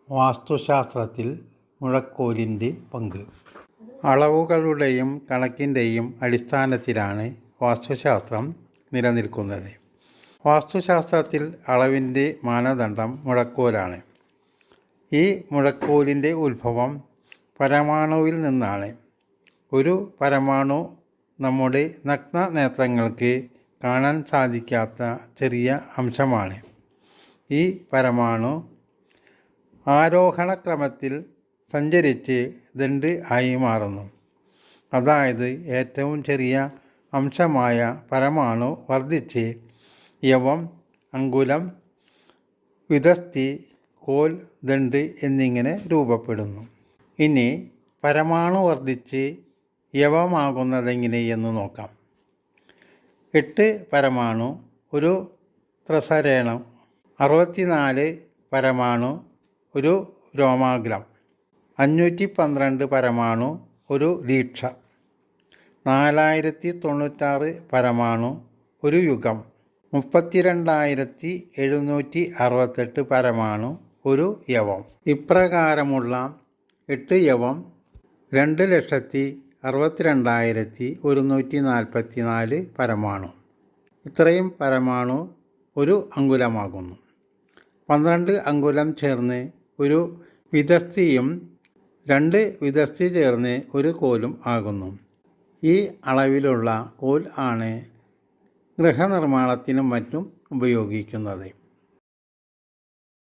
വാസ്തുശാസ്ത്രത്തിൽ മുഴക്കോലിൻ്റെ പങ്ക്. അളവുകളുടെയും കണക്കിൻ്റെയും അടിസ്ഥാനത്തിലാണ് വാസ്തുശാസ്ത്രം നിലനിൽക്കുന്നത്. വാസ്തുശാസ്ത്രത്തിൽ അളവിൻ്റെ മാനദണ്ഡം മുഴക്കോലാണ്. ഈ മുഴക്കോലിൻ്റെ ഉത്ഭവം പരമാണുവിൽ നിന്നാണ്. ഒരു പരമാണു നമ്മുടെ നഗ്ന നേത്രങ്ങൾക്ക് കാണാൻ സാധിക്കാത്ത ചെറിയ അംശമാണ്. ഈ പരമാണു ആരോഹണക്രമത്തിൽ സഞ്ചരിച്ച് ദണ്ഡ് ആയി മാറുന്നു. അതായത് ഏറ്റവും ചെറിയ അംശമായ പരമാണു വർദ്ധിച്ച് യവം, അങ്കുലം, വിതസ്തി, കോൽ, ദണ്ഡ് എന്നിങ്ങനെ രൂപപ്പെടുന്നു. ഇനി പരമാണു വർദ്ധിച്ച് യവമാകുന്നതെങ്ങനെയെന്ന് നോക്കാം. 8 പരമാണു ഒരു ത്രസരേണം, 64 പരമാണു ഒരു രോമാഗ്രം, 512 പരമാണു ഒരു ലീക്ഷ, 4096 പരമാണു ഒരു യുഗം, 32,768 പരമാണു ഒരു യവം. ഇപ്രകാരമുള്ള 8 യവം 2,62,144 പരമാണു. ഇത്രയും പരമാണു ഒരു അങ്കുലമാകുന്നു. 12 അങ്കുലം ചേർന്ന് ഒരു വിതസ്തിയും 2 വിതസ്തി ചേർന്ന് ഒരു കോലും ആകുന്നു. ഈ അളവിലുള്ള കോൽ ആണ് ഗൃഹനിർമ്മാണത്തിനും മറ്റും ഉപയോഗിക്കുന്നത്.